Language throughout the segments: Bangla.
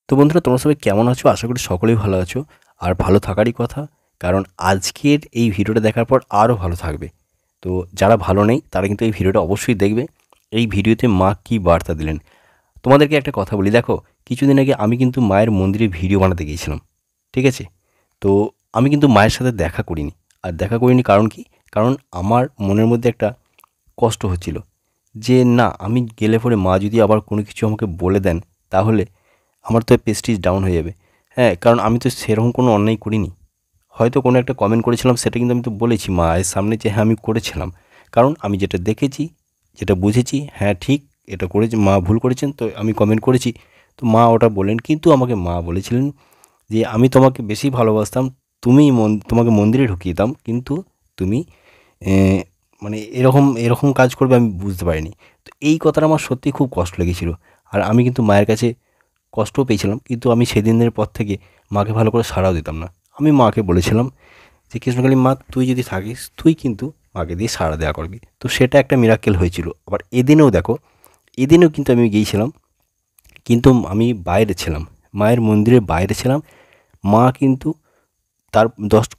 তো বন্ধুরা, তোমরা সবাই কেমন আছো? আশা করি সকলেই ভালো আছো। আর ভালো থাকারই কথা, কারণ আজকের এই ভিডিওটা দেখার পর আরও ভালো থাকবে। তো যারা ভালো নেই তারা কিন্তু এই ভিডিওটা অবশ্যই দেখবে। এই ভিডিওতে মা কী বার্তা দিলেন তোমাদেরকে একটা কথা বলি। দেখো, কিছুদিন আগে আমি কিন্তু মায়ের মন্দিরে ভিডিও বানাতে গিয়েছিলাম, ঠিক আছে? তো আমি কিন্তু মায়ের সাথে দেখা করিনি। আর দেখা করিনি কারণ কি? কারণ আমার মনের মধ্যে একটা কষ্ট হচ্ছিল যে না, আমি গেলে পরে মা যদি আবার কোনো কিছু আমাকে বলে দেন, তাহলে আমার তো প্রেস্টিজ ডাউন হয়ে যাবে। হ্যাঁ, কারণ আমি তো সেরকম কোনো অন্যায় করিনি। হয়তো কোনো একটা কমেন্ট করেছিলাম, সেটা কিন্তু আমি তো বলেছি মায়ের সামনে যে হ্যাঁ আমি করেছিলাম। কারণ আমি যেটা দেখেছি, যেটা বুঝেছি, হ্যাঁ ঠিক এটা করেছি, মা ভুল করেছেন, তো আমি কমেন্ট করেছি। তো মা ওটা বলেন, কিন্তু আমাকে মা বলেছিলেন যে আমি তোমাকে বেশি ভালোবাসতাম, তোমাকে মন্দিরে ঢুকিয়ে দিতাম, কিন্তু তুমি এ, মানে এরকম এরকম কাজ করবে আমি বুঝতে পারিনি। তো এই কথাটা আমার সত্যিই খুব কষ্ট লেগেছিল। আর আমি কিন্তু মায়ের কাছে কষ্টও পেয়েছিলাম, কিন্তু আমি সেদিনের পর থেকে মাকে ভালো করে সাড়াও দিতাম না। আমি মাকে বলেছিলাম যে কৃষ্ণকালী মা, তুই যদি থাকিস তুই কিন্তু মাকে দিয়ে সাড়া দেওয়া করবি। তো সেটা একটা মিরাক্কেল হয়েছিল। আবার এদিনেও দেখো, এদিনেও কিন্তু আমি গিয়েছিলাম, কিন্তু আমি বাইরে ছিলাম, মায়ের মন্দিরের বাইরে ছিলাম। মা কিন্তু তার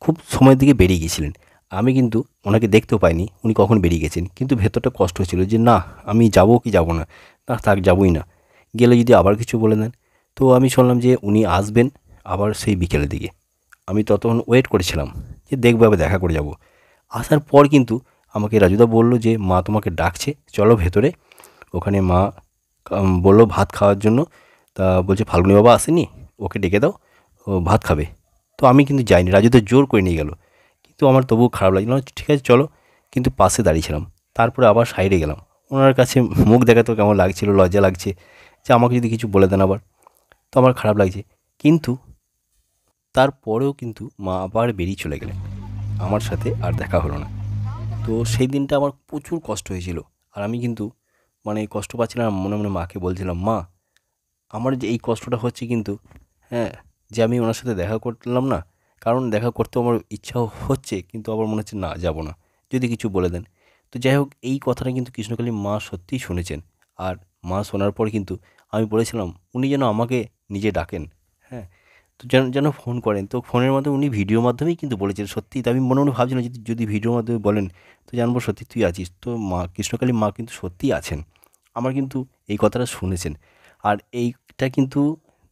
খুব সময়ের দিকে বেরিয়ে গিয়েছিলেন। আমি কিন্তু ওনাকে দেখতেও পাইনি উনি কখন বেরিয়ে গেছেন, কিন্তু ভেতরটা কষ্ট হচ্ছিল যে না, আমি যাবো কি যাবো না। না থাক, যাবোই না, গেলে যদি আবার কিছু বলে দেন। তো আমি শুনলাম যে উনি আসবেন আবার সেই বিকেলের দিকে। আমি ততক্ষণ ওয়েট করেছিলাম যে দেখবো, আবার দেখা করে যাব। আসার পর কিন্তু আমাকে রাজুদা বলল যে মা তোমাকে ডাকছে, চলো ভেতরে। ওখানে মা বলল ভাত খাওয়ার জন্য। তা বলছে ফাল্গুনি বাবা আসেনি, ওকে ডেকে দাও, ও ভাত খাবে। তো আমি কিন্তু যাইনি, রাজুদা জোর করে নিয়ে গেল। কিন্তু আমার তবুও খারাপ লাগছিল, ঠিক আছে চলো। কিন্তু পাশে দাঁড়িয়েছিলাম। তারপরে আবার সাইডে গেলাম। ওনার কাছে মুখ দেখাতেও কেমন লাগছিল, লজ্জা লাগছে যে আমাকে যদি কিছু বলে দেন আবার, তো আমার খারাপ লাগছে। কিন্তু তারপরেও কিন্তু মা আবার বেরিয়ে চলে গেলেন, আমার সাথে আর দেখা হলো না। তো সেই দিনটা আমার প্রচুর কষ্ট হয়েছিল। আর আমি কিন্তু কষ্ট পাচ্ছিলাম, মনে মনে মাকে বলছিলাম, মা আমার যে এই কষ্টটা হচ্ছে কিন্তু, হ্যাঁ, যে আমি ওনার সাথে দেখা করলাম না। কারণ দেখা করতেও আমার ইচ্ছাও হচ্ছে, কিন্তু আবার মনে হচ্ছে না, যাব না, যদি কিছু বলে দেন। তো যাই হোক, এই কথাটা কিন্তু কৃষ্ণকালী মা সত্যিই শুনেছেন। আর মা শোনার পর কিন্তু আমি বলেছিলাম উনি যেন আমাকে নিজে ডাকেন। হ্যাঁ, তো যেন যেন ফোন করেন। তো ফোনের মাধ্যমে উনি ভিডিওর মাধ্যমেই কিন্তু বলেছেন সত্যিই। তো আমি মনে মনে ভাবছিলাম যদি যদি ভিডিওর মাধ্যমে বলেন, তো জানবো সত্যি তুই আছিস। তো মা কৃষ্ণকালী মা কিন্তু সত্যিই আছেন, আমার কিন্তু এই কথাটা শুনেছেন। আর এইটা কিন্তু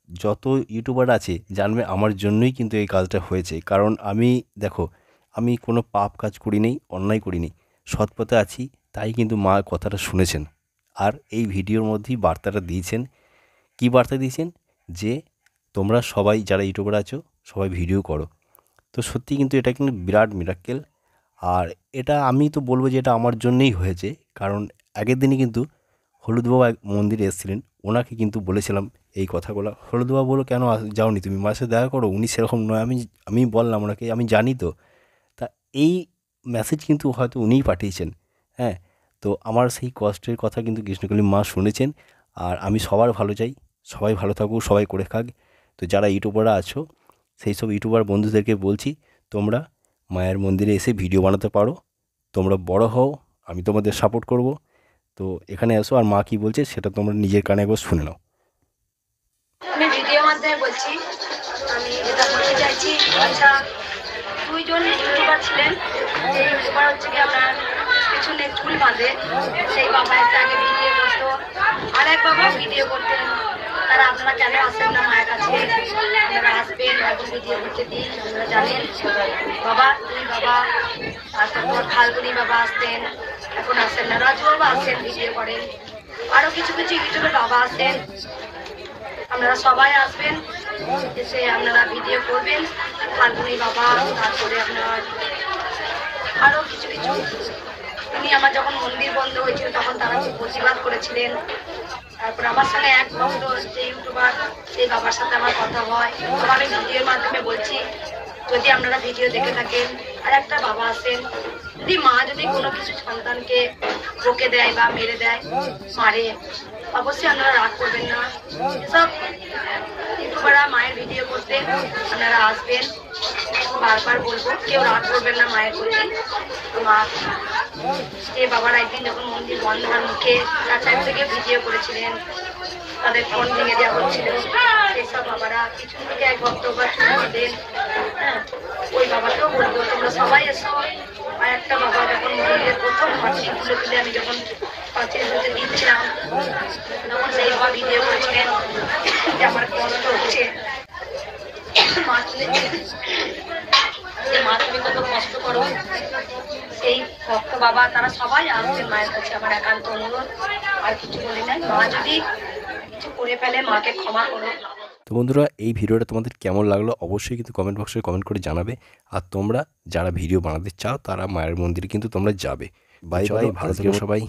যত ইউটিউবার আছে জানবে আমার জন্যই কিন্তু এই কাজটা হয়েছে। কারণ আমি দেখো, আমি কোনো পাপ কাজ করি নাই, অন্যায় করি নি, সৎ পথে আছি। তাই কিন্তু মা কথাটা শুনেছেন। আর এই ভিডিওর মধ্যেই বার্তাটা দিয়েছেন। কী বার্তা দিয়েছেন? যে তোমরা সবাই যারা ইউটিউবার আছো সবাই ভিডিও করো। তো সত্যি কিন্তু এটা কিন্তু বিরাট মিরাক্কেল। আর এটা আমি তো বলবো যে এটা আমার জন্যই হয়েছে। কারণ আগের দিনই কিন্তু হলুদবাবু এক মন্দিরে এসেছিলেন, ওনাকে কিন্তু বলেছিলাম এই কথাগুলো। হলুদবাবু বললো, কেন যাওনি তুমি, মায়ের সাথে দেখা করো? উনি সেরকম নয়। আমি বললাম ওনাকে, আমি জানি তো। তা এই মেসেজ কিন্তু হয়তো উনিই পাঠিয়েছেন। হ্যাঁ, তো আমার সেই কষ্টের কথা কিন্তু কৃষ্ণকালী মা শুনেছেন। আর আমি সবার ভালো চাই, সবাই ভালো থাকুক, সবাই করে খাক। তো যারা ইউটিউবাররা আছো, সেই সব ইউটিউবার বন্ধুদেরকে বলছি, তোমরা মায়ের মন্দিরে এসে ভিডিও বানাতে পারো, তোমরা বড় হও, আমি তোমাদের সাপোর্ট করব। তো এখানে এসো, আর মা কী বলছে সেটা তোমরা নিজের কানে একবার শুনে নাও। আমি ভিডিও মাধ্যমে বলছি, আমি যেটা বলতে চাইছি, আচ্ছা দুইজন ইউটিউবার ছিলেন। যে ইউটিউবার হচ্ছে কি আপনার পিছনে চুল বাঁধে, সেই বাবা একটা আগে ভিডিও করতো, আর এক বাবা ভিডিও করতেন। তারা আপনারা কেন আসেন না মায়ের কাছে? আপনারা আসবেন, এখন ভিডিও করতে দিন, আপনারা জানেন। বাবা দুই বাবা, তারপর ফাল্গুনি বাবা আসতেন, এখন আসেন না। রাজু বাবা আসেন, ভিডিও করেন। আরো কিছু কিছু ইউটিউবের বাবা আসেন। আপনারা সবাই আসবেন, এসে আপনারা ভিডিও করবেন। ফাল্গুনি বাবা, তারপরে আপনার আরো কিছু কিছু, উনি আমার যখন মন্দির বন্ধ হয়েছিল তখন তারা খুব প্রতিবাদ করেছিলেন। তারপর আমার সঙ্গে এক ভক্ত যে ইউটিউবার, সেই বাবার সাথে আমার কথা হয়। তো আমি ভিডিওর মাধ্যমে বলছি, যদি আপনারা ভিডিও দেখে থাকেন, আর একটা বাবা আছেন, যদি মা যদি কোনো কিছু সন্তানকে বকে দেয় বা মেরে দেয়, মারে, অবশ্যই আপনারা রাগ করবেন না। এসব ইউটিউবাররা মায়ের ভিডিও করতে আপনারা আসবেন, বারবার বলবো, কেউ রাগ করবেন না মায়ের প্রতি। মা যে বাবারা একদিন যখন মন্দির বন্ধ হওয়ার মুখে তার সাইড থেকে ভিডিও করেছিলেন, তাদের ফোন ভেঙে দেওয়া হচ্ছিল, সেসব পিছন থেকে এক ভক্ত বা চুল বাঁধেন। হ্যাঁ, ওই বাবাকেও বলবো তোমরা সবাই এসো। আর একটা বাবা যখন মন্দিরের প্রথম পাঁচিল তুলে আমি যখন পাঁচিল হতে দিচ্ছিলাম, তখন সেই বাবা ভিডিও করেছিলেন যে আমার কষ্ট হচ্ছে, মা তুলেছে যে মা তুমি কত কষ্ট করো। সেই ভক্ত বাবা তারা সবাই আসছেন মায়ের কাছে, আমার একান্ত অনুরোধ। আর কিছু বলি নাই, মা যদি কিছু করে ফেলে মাকে ক্ষমা করো। তো বন্ধুরা, এই ভিডিওটা তোমাদের কেমন লাগলো অবশ্যই কিন্তু কমেন্ট বক্সে কমেন্ট করে জানাবে। আর তোমরা যারা ভিডিও বানাতে চাও তারা মায়ের মন্দিরে কিন্তু তোমরা যাবে। বাই বাই, ভালো থেকো সবাই।